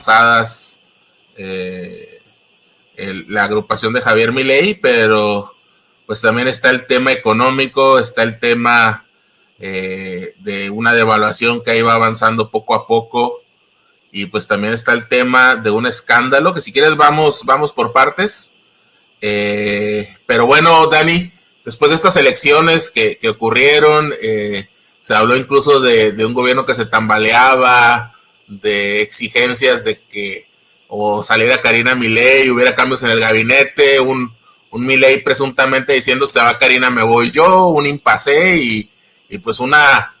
pasadas la agrupación de Javier Milei, pero pues también está el tema económico, está el tema de una devaluación que iba avanzando poco a poco, y pues también está el tema de un escándalo, que si quieres vamos por partes. Pero bueno, Dani, después de estas elecciones que ocurrieron, se habló incluso de un gobierno que se tambaleaba, de exigencias de que o saliera Karina Milei, hubiera cambios en el gabinete, un Milei presuntamente diciendo se va Karina, me voy yo, un impasse y pues una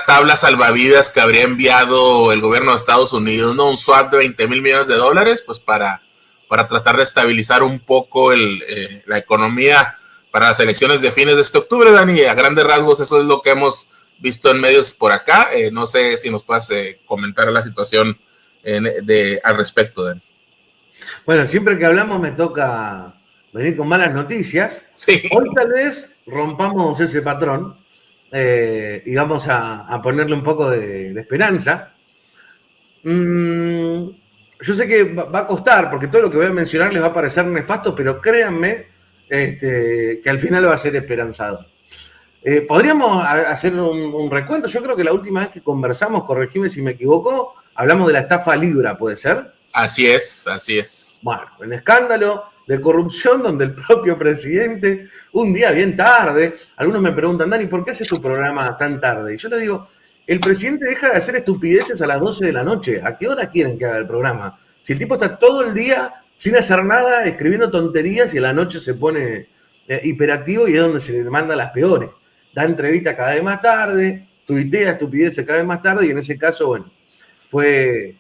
tabla salvavidas que habría enviado el gobierno de Estados Unidos, ¿no? Un swap de $20 mil millones, pues para tratar de estabilizar un poco la economía para las elecciones de fines de este octubre, Dani. A grandes rasgos eso es lo que hemos visto en medios por acá. No sé si nos puedas comentar la situación al respecto, Dani. Bueno, siempre que hablamos me toca venir con malas noticias. Sí. Hoy tal vez rompamos ese patrón y vamos a ponerle un poco de esperanza. Yo sé que va a costar, porque todo lo que voy a mencionar les va a parecer nefasto, pero créanme que al final va a ser esperanzador. Podríamos hacer un recuento. Yo creo que la última vez que conversamos, corregime si me equivoco, hablamos de la estafa Libra, ¿puede ser? Así es. Bueno, un escándalo de corrupción donde el propio presidente, un día bien tarde, algunos me preguntan, Dani, ¿por qué haces tu programa tan tarde? Y yo les digo, el presidente deja de hacer estupideces a las 12 de la noche. ¿A qué hora quieren que haga el programa? Si el tipo está todo el día sin hacer nada, escribiendo tonterías y a la noche se pone hiperactivo y es donde se le manda las peores. Da entrevistas cada vez más tarde, tuitea estupideces cada vez más tarde y en ese caso, bueno, fue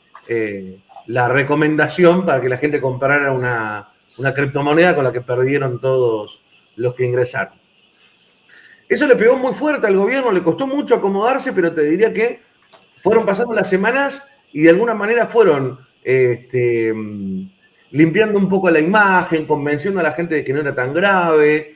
la recomendación para que la gente comprara una criptomoneda con la que perdieron todos los que ingresaron. Eso le pegó muy fuerte al gobierno, le costó mucho acomodarse, pero te diría que fueron pasando las semanas y de alguna manera fueron limpiando un poco la imagen, convenciendo a la gente de que no era tan grave.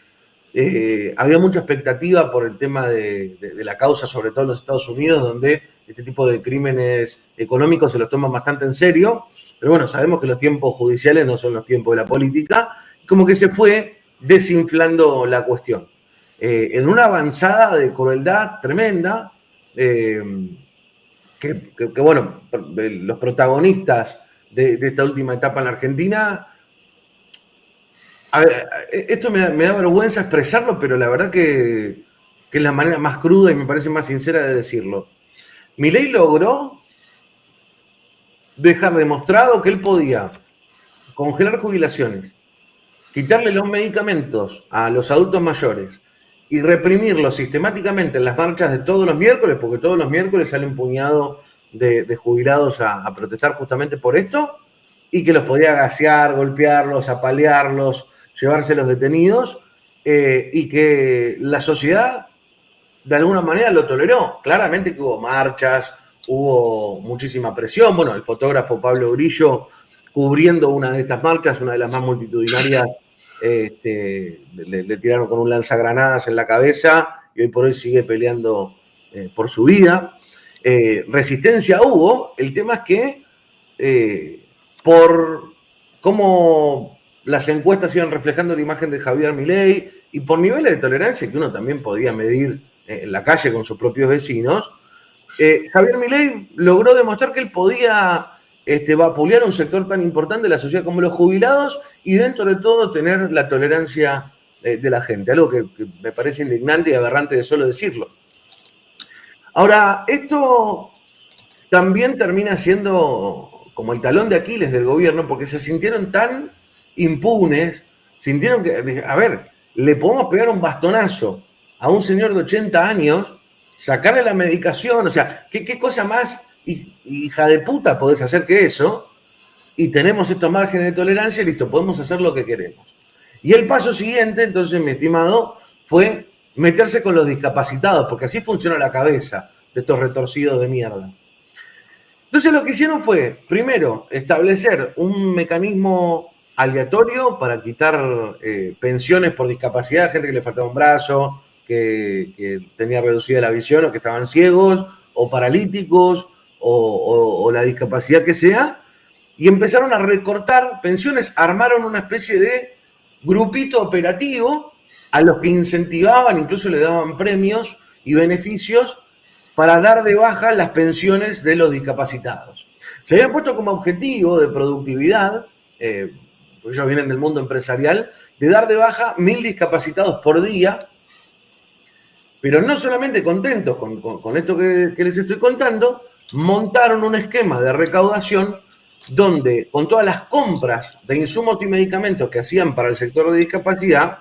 Había mucha expectativa por el tema de la causa, sobre todo en los Estados Unidos, donde este tipo de crímenes económicos se los toman bastante en serio. Pero bueno, sabemos que los tiempos judiciales no son los tiempos de la política. Como que se fue desinflando la cuestión. En una avanzada de crueldad tremenda, que bueno, los protagonistas de esta última etapa en la Argentina, a ver, esto me da vergüenza expresarlo, pero la verdad que es la manera más cruda y me parece más sincera de decirlo. Milei logró dejar demostrado que él podía congelar jubilaciones, quitarle los medicamentos a los adultos mayores y reprimirlos sistemáticamente en las marchas de todos los miércoles, porque todos los miércoles sale un puñado de jubilados a protestar justamente por esto, y que los podía gasear, golpearlos, apalearlos, llevárselos detenidos, y que la sociedad de alguna manera lo toleró. Claramente que hubo marchas, hubo muchísima presión. Bueno, el fotógrafo Pablo Grillo, cubriendo una de estas marchas, una de las más multitudinarias, le tiraron con un lanzagranadas en la cabeza y hoy por hoy sigue peleando por su vida. Resistencia hubo, el tema es que por cómo las encuestas iban reflejando la imagen de Javier Milei y por niveles de tolerancia que uno también podía medir en la calle con sus propios vecinos, Javier Milei logró demostrar que él podía vapulear un sector tan importante de la sociedad como los jubilados y dentro de todo tener la tolerancia de la gente, algo que me parece indignante y aberrante de solo decirlo. Ahora, esto también termina siendo como el talón de Aquiles del gobierno porque se sintieron tan impunes, sintieron que, a ver, le podemos pegar un bastonazo a un señor de 80 años, sacarle la medicación, o sea, ¿qué cosa más hija de puta podés hacer que eso? Y tenemos estos márgenes de tolerancia y listo, podemos hacer lo que queremos. Y el paso siguiente, entonces, mi estimado, fue meterse con los discapacitados, porque así funciona la cabeza de estos retorcidos de mierda. Entonces lo que hicieron fue, primero, establecer un mecanismo aleatorio para quitar pensiones por discapacidad, gente que le faltaba un brazo, que tenía reducida la visión o que estaban ciegos o paralíticos o la discapacidad que sea, y empezaron a recortar pensiones, armaron una especie de grupito operativo a los que incentivaban, incluso le daban premios y beneficios para dar de baja las pensiones de los discapacitados. Se habían puesto como objetivo de productividad, porque ellos vienen del mundo empresarial, de dar de baja 1.000 discapacitados por día, pero no solamente contentos con esto que les estoy contando, montaron un esquema de recaudación donde con todas las compras de insumos y medicamentos que hacían para el sector de discapacidad,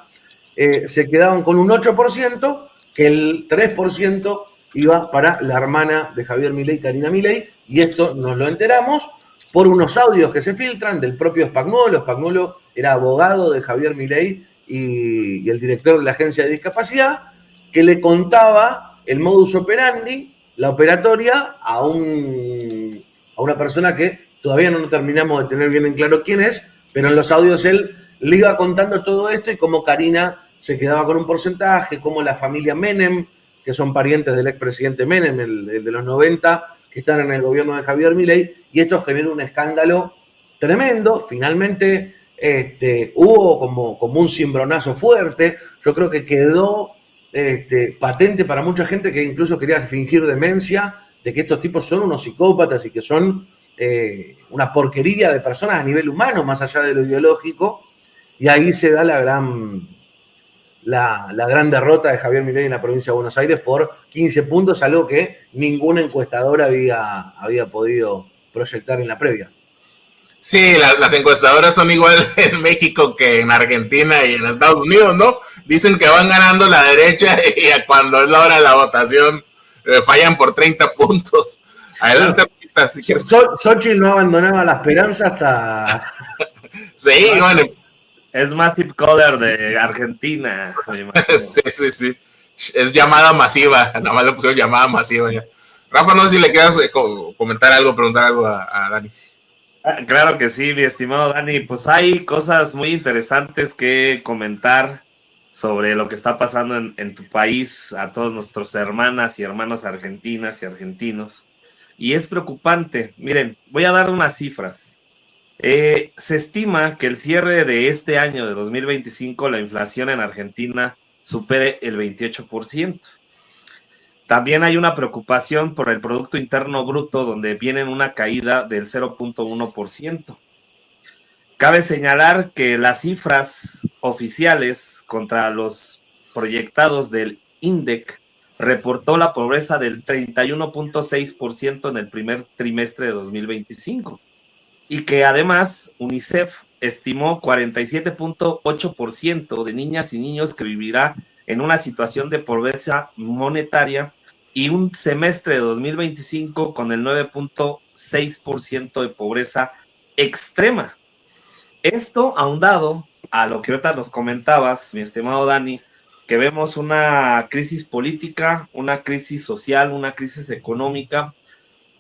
se quedaban con un 8%, que el 3% iba para la hermana de Javier Milei, Karina Milei, y esto nos lo enteramos por unos audios que se filtran del propio Spagnuolo. Spagnuolo era abogado de Javier Milei y el director de la Agencia de Discapacidad, que le contaba el modus operandi, la operatoria, a una persona que todavía no terminamos de tener bien en claro quién es, pero en los audios él le iba contando todo esto y cómo Karina se quedaba con un porcentaje, cómo la familia Menem, que son parientes del expresidente Menem, el de los 90, que están en el gobierno de Javier Milei, y esto generó un escándalo tremendo. Finalmente hubo como un cimbronazo fuerte. Yo creo que quedó patente para mucha gente que incluso quería fingir demencia, de que estos tipos son unos psicópatas y que son una porquería de personas a nivel humano, más allá de lo ideológico, y ahí se da la gran derrota de Javier Milei en la provincia de Buenos Aires por 15 puntos, algo que ningún encuestador había podido proyectar en la previa. Sí, las encuestadoras son igual en México que en Argentina y en Estados Unidos, ¿no? Dicen que van ganando la derecha y cuando es la hora de la votación fallan por 30 puntos. Adelante, Rita, si quieres. Xochitl no abandonaba la esperanza hasta... Sí, bueno. Es Massive Caller de Argentina. Sí. Es llamada masiva. Nada más le pusieron llamada masiva ya. Rafa, no sé si le quieras comentar algo, preguntar algo a Dani. Claro que sí, mi estimado Dani. Pues hay cosas muy interesantes que comentar sobre lo que está pasando en tu país, a todos nuestros hermanas y hermanos argentinas y argentinos. Y es preocupante. Miren, voy a dar unas cifras. Se estima que el cierre de este año de 2025, la inflación en Argentina supere el 28%. También hay una preocupación por el Producto Interno Bruto, donde viene una caída del 0.1%. Cabe señalar que las cifras oficiales contra los proyectados del INDEC reportó la pobreza del 31.6% en el primer trimestre de 2025 y que además UNICEF estimó 47.8% de niñas y niños que vivirá en una situación de pobreza monetaria y un semestre de 2025 con el 9.6% de pobreza extrema. Esto ahondado a lo que ahorita nos comentabas, mi estimado Dani, que vemos una crisis política, una crisis social, una crisis económica,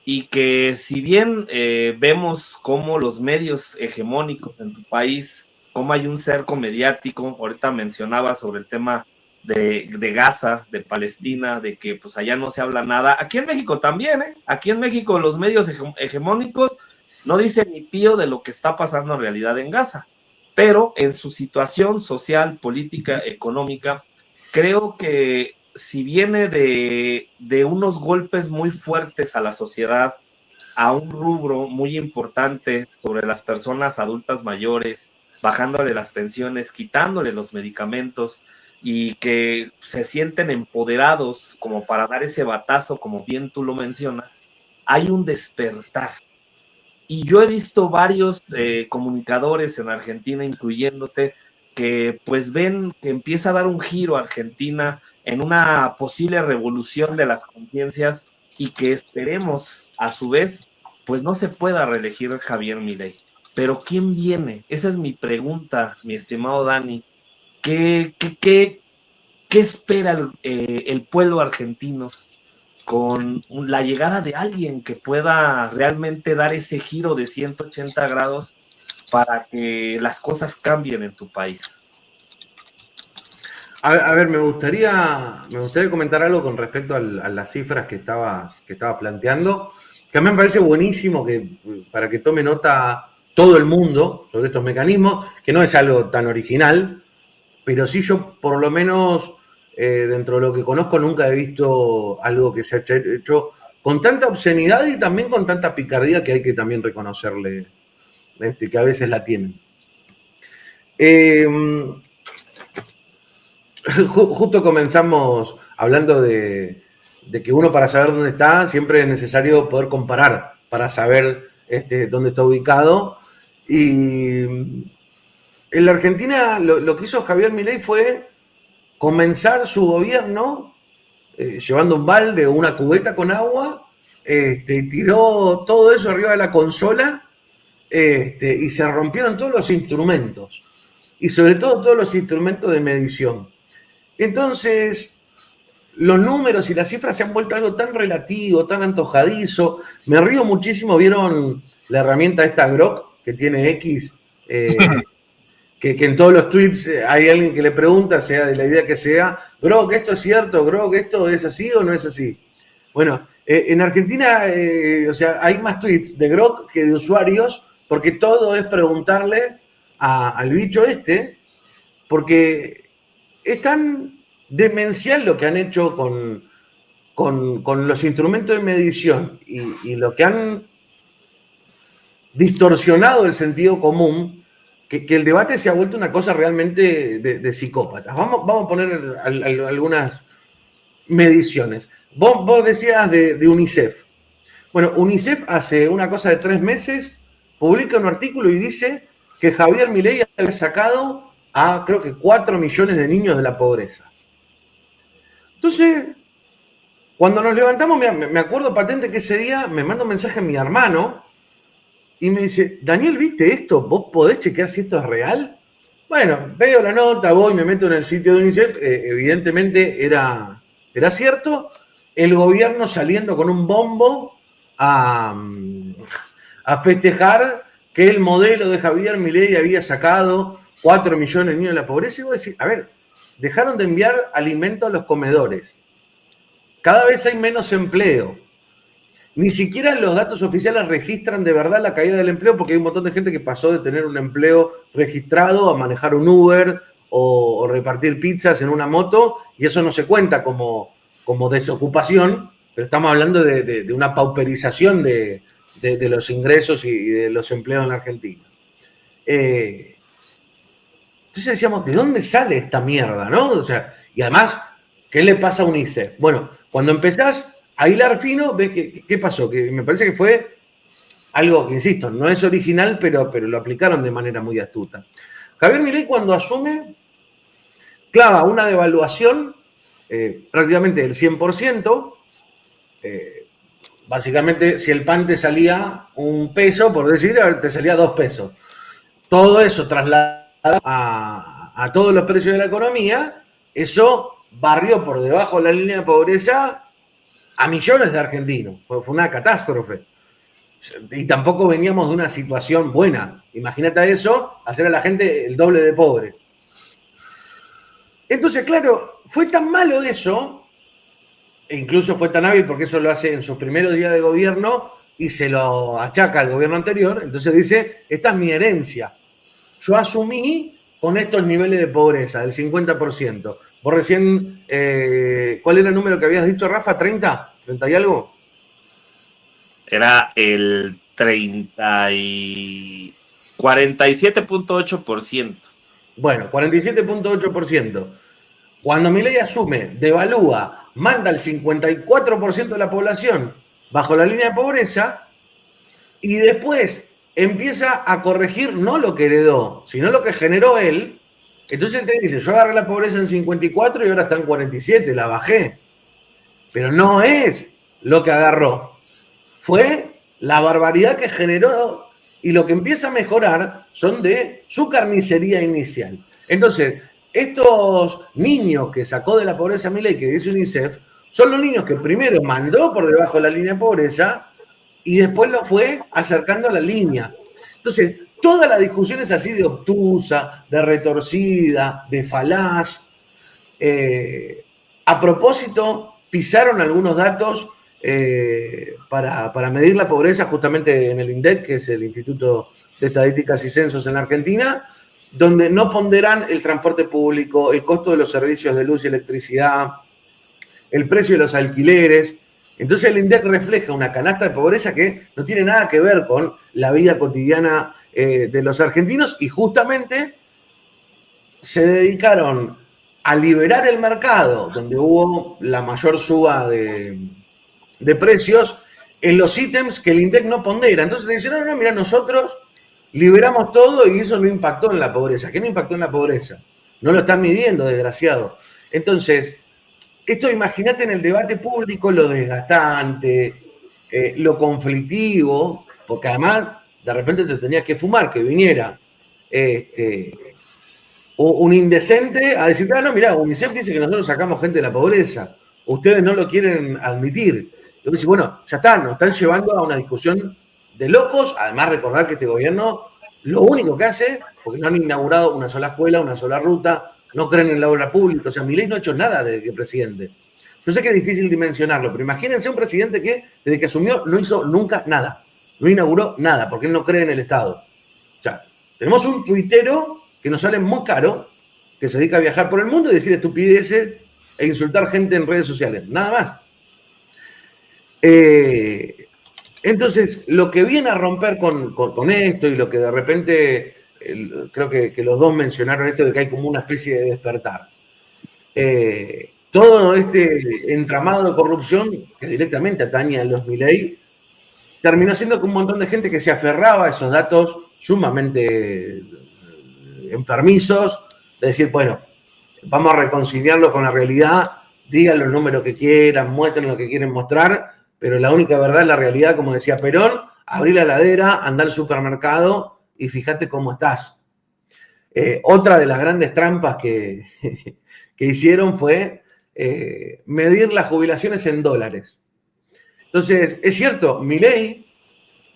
y que si bien vemos cómo los medios hegemónicos en tu país, cómo hay un cerco mediático, ahorita mencionaba sobre el tema de Gaza, de Palestina, de que pues allá no se habla nada, aquí en México también, aquí en México los medios hegemónicos no dicen ni pío de lo que está pasando en realidad en Gaza, pero en su situación social, política, económica, creo que si viene de unos golpes muy fuertes a la sociedad, a un rubro muy importante sobre las personas adultas mayores, bajándole las pensiones, quitándole los medicamentos y que se sienten empoderados como para dar ese batazo, como bien tú lo mencionas, hay un despertar. Y yo he visto varios comunicadores en Argentina, incluyéndote, que pues ven que empieza a dar un giro a Argentina en una posible revolución de las conciencias y que esperemos a su vez pues no se pueda reelegir Javier Milei. Pero ¿quién viene? Esa es mi pregunta, mi estimado Dani. ¿Qué espera el pueblo argentino con la llegada de alguien que pueda realmente dar ese giro de 180 grados para que las cosas cambien en tu país? A ver, me gustaría comentar algo con respecto a las cifras que estaba planteando, que a mí me parece buenísimo que para que tome nota todo el mundo sobre estos mecanismos, que no es algo tan original, pero sí yo por lo menos dentro de lo que conozco nunca he visto algo que se haya hecho con tanta obscenidad y también con tanta picardía que hay que también reconocerle que a veces la tienen. Justo comenzamos hablando de que uno para saber dónde está siempre es necesario poder comparar para saber dónde está ubicado. Y en la Argentina lo que hizo Javier Milei fue comenzar su gobierno llevando un balde o una cubeta con agua, tiró todo eso arriba de la consola y se rompieron todos los instrumentos. Y sobre todo todos los instrumentos de medición. Entonces, los números y las cifras se han vuelto algo tan relativo, tan antojadizo. Me río muchísimo, ¿vieron la herramienta esta Grok que tiene X? Que en todos los tweets hay alguien que le pregunta, sea de la idea que sea, Grok, ¿esto es cierto? Grok, ¿esto es así o no es así? Bueno, en Argentina, o sea, hay más tweets de Grok que de usuarios, porque todo es preguntarle al bicho porque es tan demencial lo que han hecho con los instrumentos de medición y lo que han distorsionado el sentido común, que el debate se ha vuelto una cosa realmente de psicópatas. Vamos a poner algunas mediciones. Vos decías de UNICEF. Bueno, UNICEF hace una cosa de 3 meses, publica un artículo y dice que Javier Milei había sacado a, creo que 4 millones de niños de la pobreza. Entonces, cuando nos levantamos, me acuerdo patente que ese día me manda un mensaje a mi hermano y me dice, Daniel, ¿viste esto? ¿Vos podés chequear si esto es real? Bueno, veo la nota, voy, me meto en el sitio de UNICEF, evidentemente era cierto, el gobierno saliendo con un bombo a festejar que el modelo de Javier Milei había sacado 4 millones de niños de la pobreza. Y vos decís, a ver, dejaron de enviar alimento a los comedores. Cada vez hay menos empleo. Ni siquiera los datos oficiales registran de verdad la caída del empleo, porque hay un montón de gente que pasó de tener un empleo registrado a manejar un Uber o repartir pizzas en una moto, y eso no se cuenta como desocupación, pero estamos hablando de una pauperización de los ingresos y de los empleos en la Argentina. Entonces decíamos, ¿de dónde sale esta mierda, no? O sea, y además, ¿qué le pasa a UNICEF? Bueno, cuando empezás a hilar fino, ves qué pasó, que me parece que fue algo que, insisto, no es original, pero lo aplicaron de manera muy astuta. Javier Milei, cuando asume, clava una devaluación prácticamente del 100%, básicamente, si el pan te salía $1, por decir, te salía $2. Todo eso trasladado a todos los precios de la economía, eso barrió por debajo de la línea de pobreza a millones de argentinos. Fue una catástrofe. Y tampoco veníamos de una situación buena. Imagínate eso, hacer a la gente el doble de pobre. Entonces, claro, fue tan malo eso, e incluso fue tan hábil porque eso lo hace en sus primeros días de gobierno y se lo achaca al gobierno anterior. Entonces dice, esta es mi herencia. Yo asumí con estos niveles de pobreza, del 50%. Vos recién, ¿cuál era el número que habías dicho, Rafa? ¿30? ¿30 y algo? Era el 47.8%. Bueno, 47.8%. Cuando Milei asume, devalúa, manda el 54% de la población bajo la línea de pobreza y después empieza a corregir no lo que heredó, sino lo que generó él. Entonces él te dice, yo agarré la pobreza en 54 y ahora está en 47, la bajé. Pero no es lo que agarró. Fue la barbaridad que generó y lo que empieza a mejorar son de su carnicería inicial. Entonces, estos niños que sacó de la pobreza Milei, que dice UNICEF, son los niños que primero mandó por debajo de la línea de pobreza y después lo fue acercando a la línea. Entonces, toda la discusión es así de obtusa, de retorcida, de falaz. A propósito, pisaron algunos datos para medir la pobreza justamente en el INDEC, que es el Instituto de Estadísticas y Censos en la Argentina, donde no ponderan el transporte público, el costo de los servicios de luz y electricidad, el precio de los alquileres. Entonces el INDEC refleja una canasta de pobreza que no tiene nada que ver con la vida cotidiana de los argentinos, y justamente se dedicaron a liberar el mercado, donde hubo la mayor suba de precios, en los ítems que el INDEC no pondera. Entonces le dicen, no, mira, nosotros liberamos todo y eso no impactó en la pobreza. ¿Qué no impactó en la pobreza? No lo están midiendo, desgraciado. Entonces, esto imagínate en el debate público lo desgastante, lo conflictivo, porque además de repente te tenías que fumar, que viniera un indecente a decir, no, mirá, UNICEF dice que nosotros sacamos gente de la pobreza, ustedes no lo quieren admitir. Yo decía, bueno, ya está, nos están llevando a una discusión de locos. Además, recordar que este gobierno lo único que hace, porque no han inaugurado una sola escuela, una sola ruta, no creen en la obra pública, o sea, Milei no ha hecho nada desde que es presidente. Yo sé que es difícil dimensionarlo, pero imagínense un presidente que desde que asumió no hizo nunca nada, no inauguró nada, porque él no cree en el Estado. O sea, tenemos un tuitero que nos sale muy caro, que se dedica a viajar por el mundo y decir estupideces e insultar gente en redes sociales, nada más. Entonces, lo que viene a romper con esto, y lo que de repente, creo que los dos mencionaron esto de que hay como una especie de despertar. Todo este entramado de corrupción que directamente atañe a los Milei, terminó siendo que un montón de gente que se aferraba a esos datos sumamente enfermizos, de decir, bueno, vamos a reconciliarlo con la realidad, digan los números que quieran, muestren lo que quieren mostrar, pero la única verdad es la realidad, como decía Perón, abrí la heladera, andá al supermercado y fíjate cómo estás. Otra de las grandes trampas que hicieron fue medir las jubilaciones en dólares. Entonces, es cierto, Milei,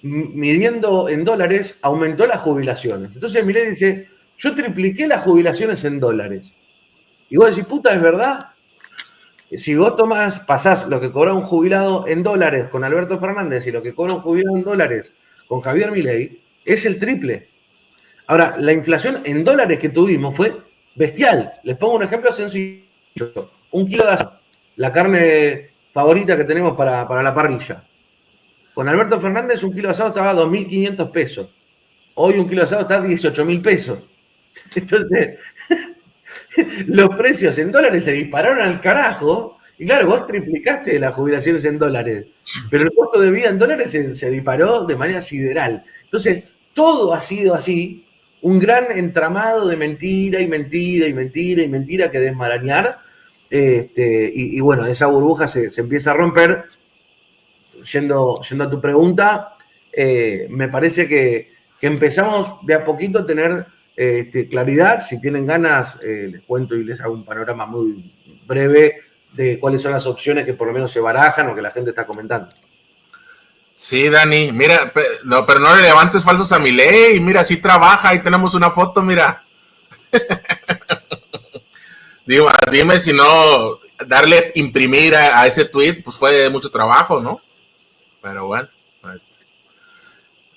midiendo en dólares, aumentó las jubilaciones. Entonces Milei dice, yo tripliqué las jubilaciones en dólares. Y vos decís, puta, ¿es verdad? Si vos pasás lo que cobra un jubilado en dólares con Alberto Fernández y lo que cobra un jubilado en dólares con Javier Milei, es el triple. Ahora, la inflación en dólares que tuvimos fue bestial. Les pongo un ejemplo sencillo. 1 kilo de asado, la carne favorita que tenemos para la parrilla. Con Alberto Fernández 1 kilo de asado estaba a 2.500 pesos. Hoy 1 kilo de asado está a 18.000 pesos. Entonces, los precios en dólares se dispararon al carajo. Y claro, vos triplicaste las jubilaciones en dólares, pero el costo de vida en dólares se disparó de manera sideral. Entonces, todo ha sido así, un gran entramado de mentira y mentira y mentira y mentira que desmarañar. Y bueno, esa burbuja se empieza a romper. Yendo a tu pregunta, me parece que empezamos de a poquito a tener claridad. Si tienen ganas, les cuento y les hago un panorama muy breve de cuáles son las opciones que por lo menos se barajan o que la gente está comentando. Sí, Dani, mira, pero no le levantes falsos a Milei, mira, sí trabaja, ahí tenemos una foto, mira. Dime si no, darle imprimir a ese tweet, pues fue mucho trabajo, ¿no? Pero bueno,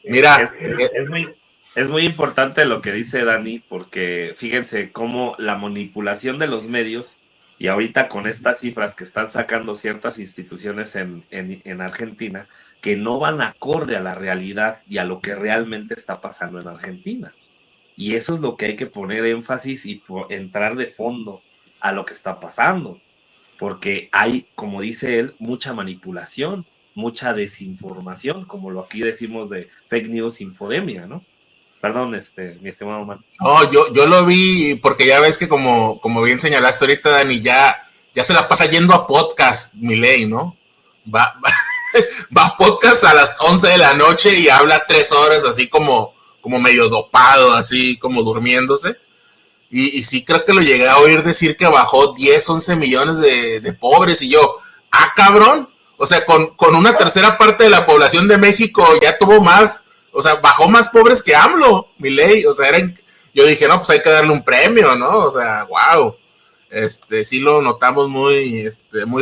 mira. Es muy importante lo que dice Dani, porque fíjense cómo la manipulación de los medios, y ahorita con estas cifras que están sacando ciertas instituciones en Argentina, que no van acorde a la realidad y a lo que realmente está pasando en Argentina. Y eso es lo que hay que poner énfasis y entrar de fondo a lo que está pasando, porque hay, como dice él, mucha manipulación, mucha desinformación, como lo aquí decimos de fake news, infodemia, ¿no? Perdón, mi estimado man. No, yo lo vi porque ya ves que como bien señalaste ahorita, Dani, ya se la pasa yendo a podcast, Milei, ¿no? Va a podcast a las 11 de la noche y habla 3 horas así como medio dopado, así como durmiéndose. Y sí creo que lo llegué a oír decir que bajó 10, 11 millones de pobres. Y yo, cabrón, o sea, con una tercera parte de la población de México ya tuvo más, o sea, bajó más pobres que AMLO, Milei. O sea, yo dije, no, pues hay que darle un premio, ¿no? O sea, wow. sí lo notamos muy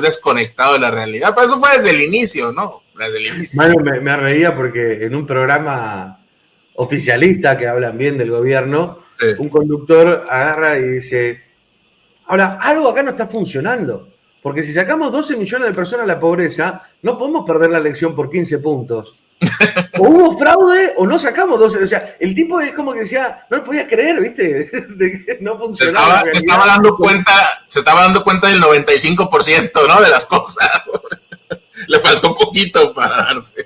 desconectado de la realidad. Pero eso fue desde el inicio, ¿no? Desde el inicio. Bueno, me reía porque en un programa oficialista que hablan bien del gobierno, sí, un conductor agarra y dice, ahora, algo acá no está funcionando, porque si sacamos 12 millones de personas de la pobreza, no podemos perder la elección por 15 puntos. O hubo fraude o no sacamos 12. O sea, el tipo es como que decía, no lo podías creer, ¿viste? De que no funcionaba. Se estaba dando cuenta del 95%, ¿no? De las cosas. Le faltó poquito para darse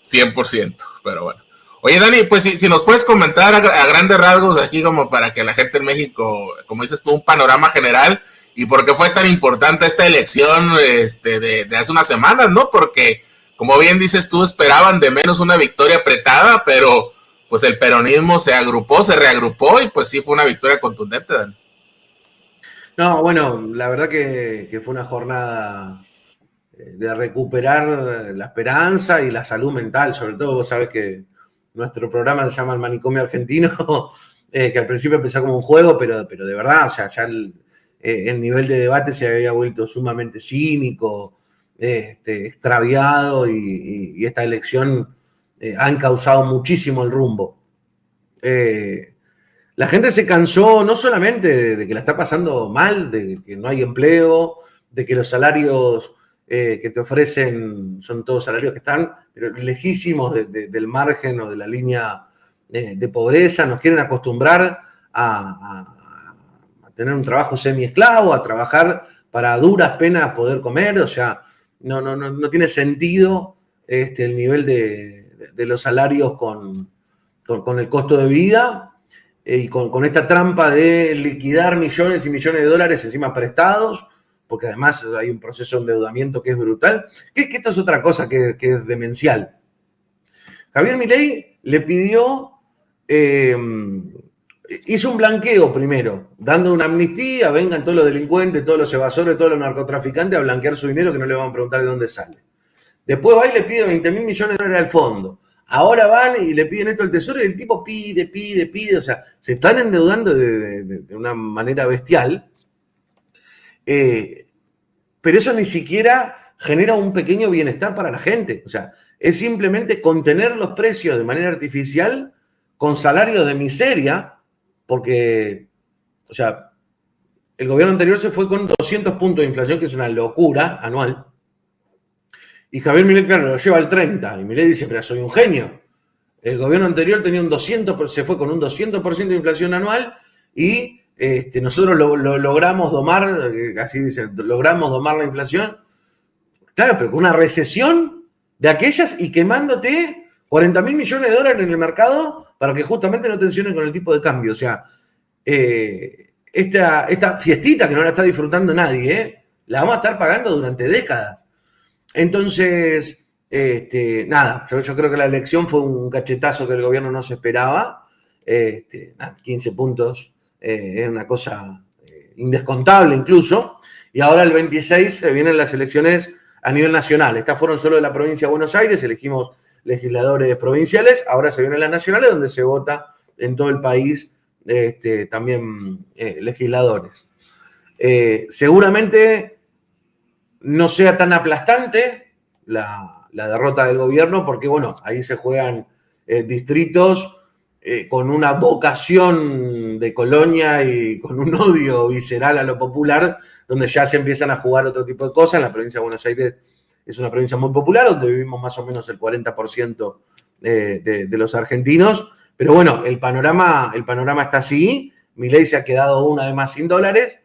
100%, pero bueno. Oye, Dani, pues si nos puedes comentar a grandes rasgos aquí como para que la gente en México, como dices tú, un panorama general y por qué fue tan importante esta elección de hace unas semanas, ¿no? Porque, como bien dices tú, esperaban de menos una victoria apretada, pero pues el peronismo se agrupó, se reagrupó y pues sí fue una victoria contundente, Dani. No, bueno, la verdad que fue una jornada de recuperar la esperanza y la salud mental, sobre todo. Vos sabés que nuestro programa se llama El Manicomio Argentino, que al principio empezó como un juego, pero de verdad, o sea, ya el nivel de debate se había vuelto sumamente cínico, extraviado, y esta elección ha encauzado muchísimo el rumbo. La gente se cansó no solamente de que la está pasando mal, de que no hay empleo, de que los salarios que te ofrecen son todos salarios que están pero lejísimos del margen o de la línea de pobreza. Nos quieren acostumbrar a tener un trabajo semi-esclavo, a trabajar para duras penas poder comer. O sea, no tiene sentido el nivel de los salarios con el costo de vida y con esta trampa de liquidar millones y millones de dólares encima prestados, porque además hay un proceso de endeudamiento que es brutal. Que esto es otra cosa que es demencial. Javier Milei le pidió, hizo un blanqueo primero, dando una amnistía, vengan todos los delincuentes, todos los evasores, todos los narcotraficantes a blanquear su dinero, que no le van a preguntar de dónde sale. Después va y le pide 20.000 millones de dólares al fondo. Ahora van y le piden esto al Tesoro y el tipo pide. O sea, se están endeudando de una manera bestial. Pero eso ni siquiera genera un pequeño bienestar para la gente. O sea, es simplemente contener los precios de manera artificial con salarios de miseria, porque, o sea, el gobierno anterior se fue con 200 puntos de inflación, que es una locura anual, y Javier Milei, claro, lo lleva al 30, y Milei dice, pero soy un genio. El gobierno anterior tenía se fue con un 200% de inflación anual, y nosotros lo logramos domar, así dicen, logramos domar la inflación. Claro, pero con una recesión de aquellas y quemándote 40.000 millones de dólares en el mercado para que justamente no tensionen con el tipo de cambio. O sea, esta fiestita que no la está disfrutando nadie, la vamos a estar pagando durante décadas. Entonces, nada, yo creo que la elección fue un cachetazo que el gobierno no se esperaba. 15 puntos. Es una cosa indescontable incluso, y ahora el 26 se vienen las elecciones a nivel nacional. Estas fueron solo de la provincia de Buenos Aires, elegimos legisladores provinciales, ahora se vienen las nacionales donde se vota en todo el país también legisladores. Seguramente no sea tan aplastante la derrota del gobierno, porque bueno, ahí se juegan distritos con una vocación de colonia y con un odio visceral a lo popular, donde ya se empiezan a jugar otro tipo de cosas. La provincia de Buenos Aires es una provincia muy popular, donde vivimos más o menos el 40% de los argentinos. Pero bueno, el panorama está así. Milei se ha quedado una vez más sin dólares.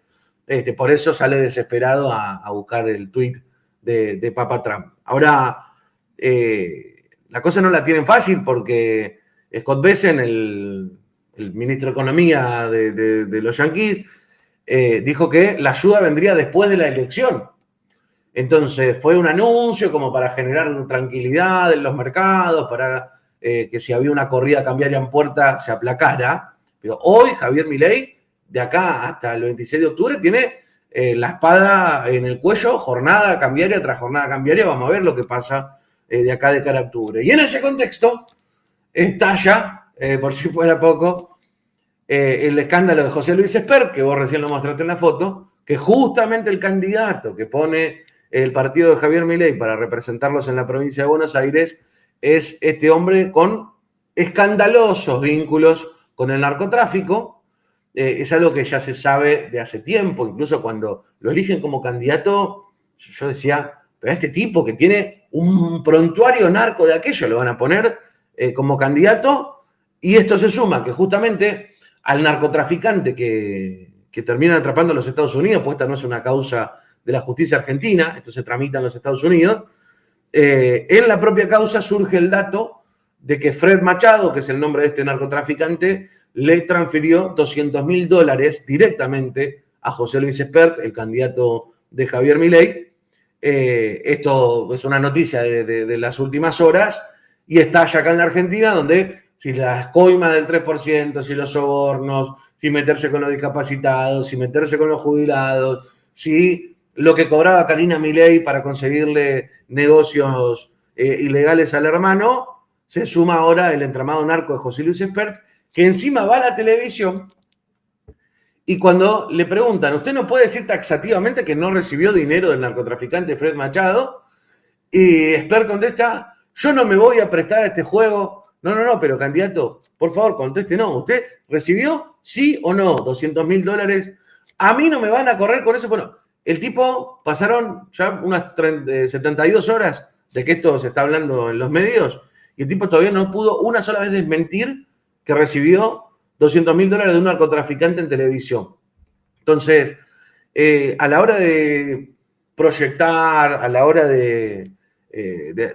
Por eso sale desesperado a buscar el tuit de Papa Trump. Ahora, la cosa no la tienen fácil porque Scott Bessent, el ministro de Economía de los Yankees, dijo que la ayuda vendría después de la elección. Entonces fue un anuncio como para generar tranquilidad en los mercados, para que si había una corrida cambiaria en puerta se aplacara. Pero hoy Javier Milei, de acá hasta el 26 de octubre, tiene la espada en el cuello, jornada cambiaria tras jornada cambiaria. Vamos a ver lo que pasa de acá de cara a octubre. Y en ese contexto estalla, por si fuera poco, el escándalo de José Luis Espert, que vos recién lo mostraste en la foto, que justamente el candidato que pone el partido de Javier Milei para representarlos en la provincia de Buenos Aires es este hombre con escandalosos vínculos con el narcotráfico. Es algo que ya se sabe de hace tiempo, incluso cuando lo eligen como candidato, yo decía, pero a este tipo que tiene un prontuario narco de aquello lo van a poner como candidato, y esto se suma que justamente al narcotraficante que terminan atrapando en los Estados Unidos, pues esta no es una causa de la justicia argentina, esto se tramita en los Estados Unidos, en la propia causa surge el dato de que Fred Machado, que es el nombre de este narcotraficante, le transfirió $200.000 directamente a José Luis Espert, el candidato de Javier Milei. Esto es una noticia de las últimas horas y está allá acá en la Argentina, donde si las coimas del 3%, si los sobornos, si meterse con los discapacitados, si meterse con los jubilados, si lo que cobraba Karina Milei para conseguirle negocios ilegales al hermano, se suma ahora el entramado narco de José Luis Espert, que encima va a la televisión y cuando le preguntan, ¿usted no puede decir taxativamente que no recibió dinero del narcotraficante Fred Machado? Y Espert contesta, yo no me voy a prestar a este juego. No, pero candidato, por favor, conteste, no. ¿Usted recibió, sí o no, $200.000? A mí no me van a correr con eso. Bueno, el tipo pasaron ya unas 72 horas de que esto se está hablando en los medios y el tipo todavía no pudo una sola vez desmentir que recibió $200.000 de un narcotraficante en televisión. Entonces, a la hora de proyectar, a la hora de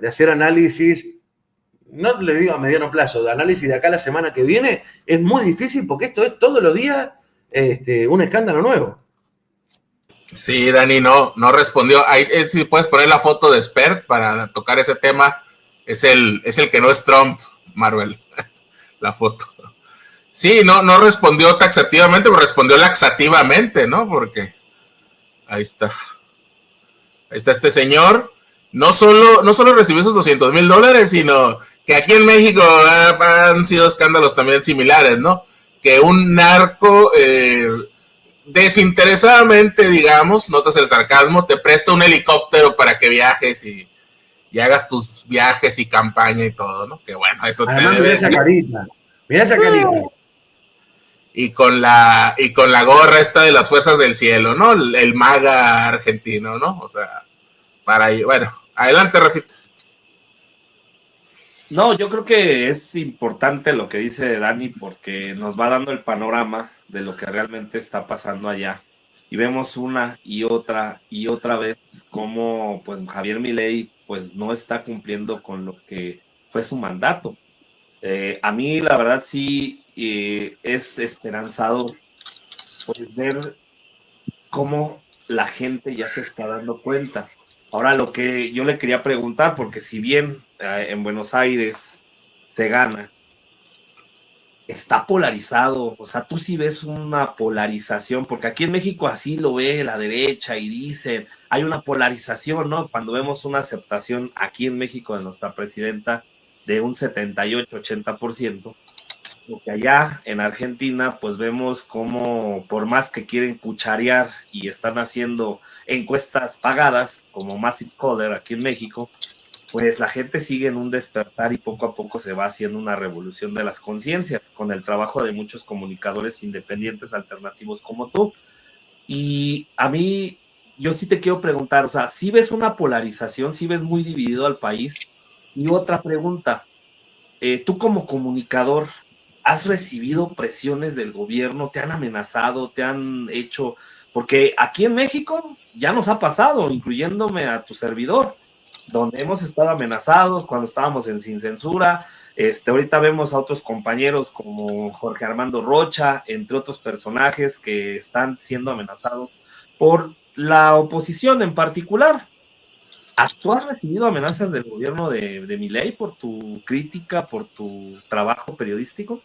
hacer análisis, no le digo a mediano plazo, de análisis de acá a la semana que viene, es muy difícil porque esto es todos los días un escándalo nuevo. Sí, Dani, no respondió. Ahí, si puedes poner la foto de Espert para tocar ese tema, es el que no es Trump, Marvel, la foto. Sí, no respondió taxativamente, pero respondió laxativamente, ¿no? Porque ahí está este señor. No solo recibió esos $200.000, sino que aquí en México han sido escándalos también similares, ¿no? Que un narco desinteresadamente, digamos, notas el sarcasmo, te presta un helicóptero para que viajes y hagas tus viajes y campaña y todo, ¿no? Que bueno, eso además, te debe... Mirá esa carita. Y con la gorra esta de las fuerzas del cielo, ¿no? El MAGA argentino, ¿no? O sea, bueno, adelante, Rafita. No, yo creo que es importante lo que dice Dani porque nos va dando el panorama de lo que realmente está pasando allá. Y vemos una y otra vez cómo pues Javier Milei pues no está cumpliendo con lo que fue su mandato. A mí la verdad sí es esperanzado pues, ver cómo la gente ya se está dando cuenta. Ahora lo que yo le quería preguntar, porque si bien en Buenos Aires se gana, está polarizado, o sea, tú sí ves una polarización, porque aquí en México así lo ve la derecha y dicen, hay una polarización, ¿no? Cuando vemos una aceptación aquí en México de nuestra presidenta de un 78-80%, porque allá en Argentina pues vemos como por más que quieren cucharear y están haciendo encuestas pagadas como Massive Caller aquí en México, pues la gente sigue en un despertar y poco a poco se va haciendo una revolución de las conciencias con el trabajo de muchos comunicadores independientes alternativos como tú. Y a mí, yo sí te quiero preguntar, o sea, ¿sí ves una polarización, sí ves muy dividido al país? Y otra pregunta, tú como comunicador, ¿has recibido presiones del gobierno? ¿Te han amenazado? ¿Te han hecho? Porque aquí en México ya nos ha pasado, incluyéndome a tu servidor, donde hemos estado amenazados cuando estábamos en Sin Censura. Ahorita vemos a otros compañeros como Jorge Armando Rocha, entre otros personajes que están siendo amenazados por la oposición en particular. ¿Tú has recibido amenazas del gobierno de Milei por tu crítica, por tu trabajo periodístico?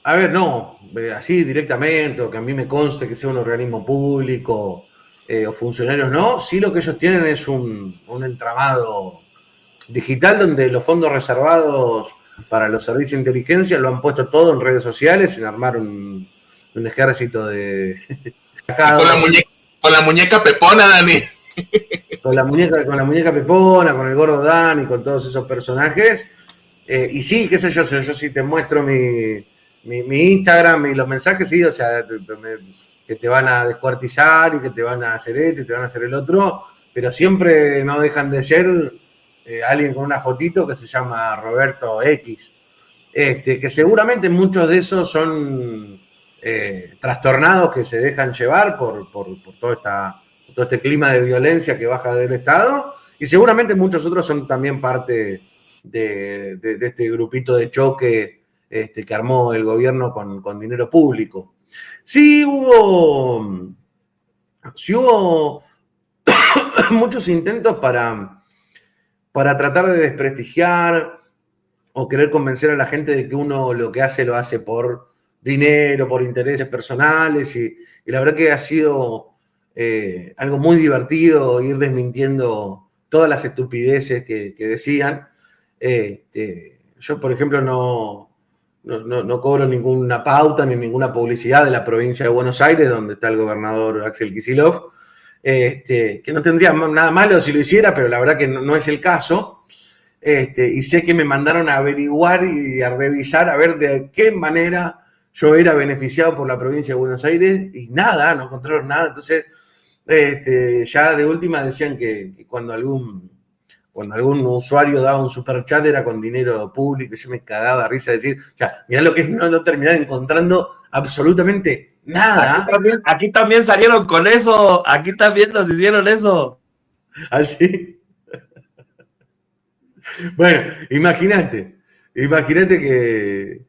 A ver, no, así directamente, o que a mí me conste que sea un organismo público o funcionarios, no. Sí, lo que ellos tienen es un entramado digital donde los fondos reservados para los servicios de inteligencia, lo han puesto todo en redes sociales, en armar un ejército de... con la muñeca pepona, Dani. Con la muñeca pepona, con el gordo Dani, con todos esos personajes. Y sí, qué sé yo sí te muestro mi Instagram y los mensajes, sí, o sea, que te van a descuartizar y que te van a hacer esto y te van a hacer el otro, pero siempre no dejan de ser alguien con una fotito que se llama Roberto X, que seguramente muchos de esos son trastornados que se dejan llevar por todo este clima de violencia que baja del Estado, y seguramente muchos otros son también parte de este grupito de choque que armó el gobierno con dinero público. Sí hubo muchos intentos para tratar de desprestigiar o querer convencer a la gente de que uno lo que hace lo hace por dinero, por intereses personales, y la verdad que ha sido algo muy divertido ir desmintiendo todas las estupideces que decían. Yo, por ejemplo, no cobro ninguna pauta ni ninguna publicidad de la provincia de Buenos Aires, donde está el gobernador Axel Kicillof, que no tendría nada malo si lo hiciera, pero la verdad que no es el caso. Y sé que me mandaron a averiguar y a revisar a ver de qué manera yo era beneficiado por la provincia de Buenos Aires, y nada, no encontraron nada. Entonces, ya de última decían que cuando algún usuario daba un superchat era con dinero público. Yo me cagaba de risa de decir, o sea, mirá lo que es no terminar encontrando absolutamente nada. Aquí también salieron con eso, aquí también nos hicieron eso. ¿Así? Bueno, imagínate que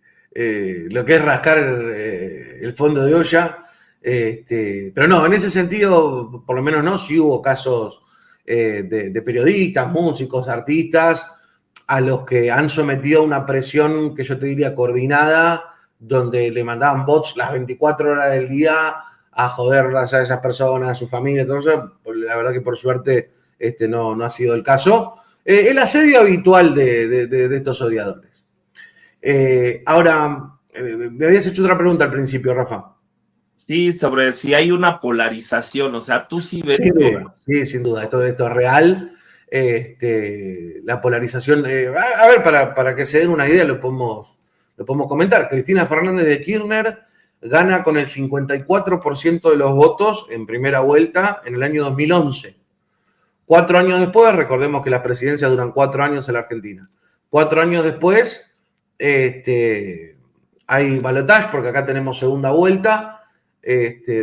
lo que es rascar el fondo de olla, pero no, en ese sentido, por lo menos no, sí hubo casos de periodistas, músicos, artistas, a los que han sometido a una presión que yo te diría coordinada, donde le mandaban bots las 24 horas del día a joderlas a esas personas, a su familia, todo eso. La verdad que por suerte no ha sido el caso. El asedio habitual de estos odiadores. Ahora, me habías hecho otra pregunta al principio, Rafa. Sí, sobre si hay una polarización, o sea, tú sí ves... Sí, sin duda, esto es real. La polarización, a ver, para que se den una idea, lo podemos comentar. Cristina Fernández de Kirchner gana con el 54% de los votos en primera vuelta en el año 2011. 4 años después, recordemos que las presidencias duran 4 años en la Argentina. 4 años después, hay balotaje, porque acá tenemos segunda vuelta,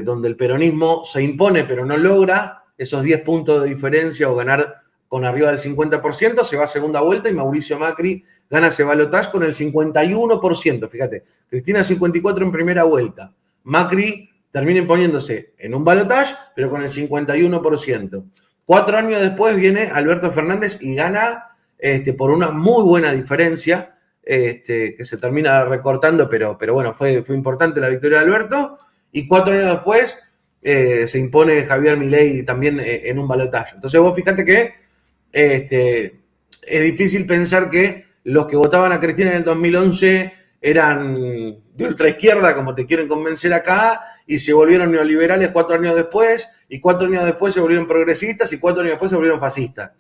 donde el peronismo se impone, pero no logra esos 10 puntos de diferencia o ganar con arriba del 50%, se va a segunda vuelta y Mauricio Macri gana ese balotaje con el 51%. Fíjate, Cristina 54 en primera vuelta. Macri termina imponiéndose en un balotaje, pero con el 51%. 4 años después viene Alberto Fernández y gana por una muy buena diferencia, que se termina recortando, pero bueno, fue importante la victoria de Alberto. Y 4 años después se impone Javier Milei también en un balotaje. Entonces vos fíjate que es difícil pensar que los que votaban a Cristina en el 2011 eran de ultraizquierda, como te quieren convencer acá, y se volvieron neoliberales 4 años después, y 4 años después se volvieron progresistas, y 4 años después se volvieron fascistas.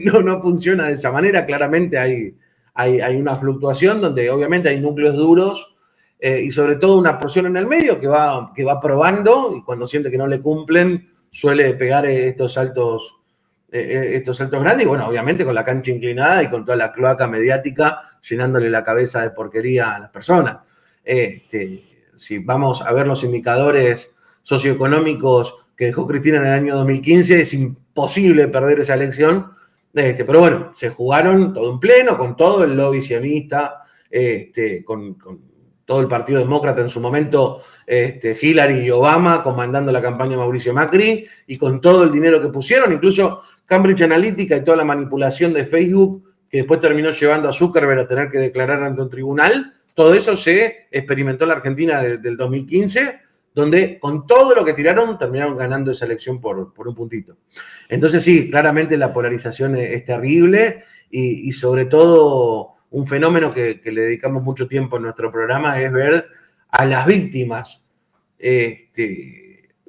No funciona de esa manera. Claramente hay una fluctuación donde obviamente hay núcleos duros, y sobre todo una porción en el medio que va probando, y cuando siente que no le cumplen suele pegar estos saltos grandes, y bueno, obviamente con la cancha inclinada y con toda la cloaca mediática llenándole la cabeza de porquería a las personas. Si vamos a ver los indicadores socioeconómicos que dejó Cristina en el año 2015, es imposible perder esa elección, pero bueno, se jugaron todo en pleno, con todo el lobby sionista, con todo el Partido Demócrata en su momento, Hillary y Obama comandando la campaña de Mauricio Macri, y con todo el dinero que pusieron, incluso Cambridge Analytica y toda la manipulación de Facebook, que después terminó llevando a Zuckerberg a tener que declarar ante un tribunal. Todo eso se experimentó en la Argentina del 2015, donde con todo lo que tiraron terminaron ganando esa elección por un puntito. Entonces sí, claramente la polarización es terrible, y sobre todo un fenómeno que le dedicamos mucho tiempo en nuestro programa, es ver a las víctimas,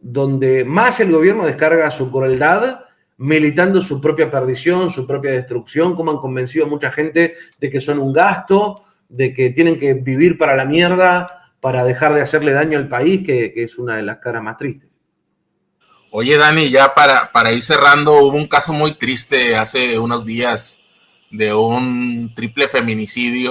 donde más el gobierno descarga su crueldad, militando su propia perdición, su propia destrucción, como han convencido a mucha gente de que son un gasto, de que tienen que vivir para la mierda, para dejar de hacerle daño al país, que es una de las caras más tristes. Oye, Dani, ya para ir cerrando, hubo un caso muy triste hace unos días de un triple feminicidio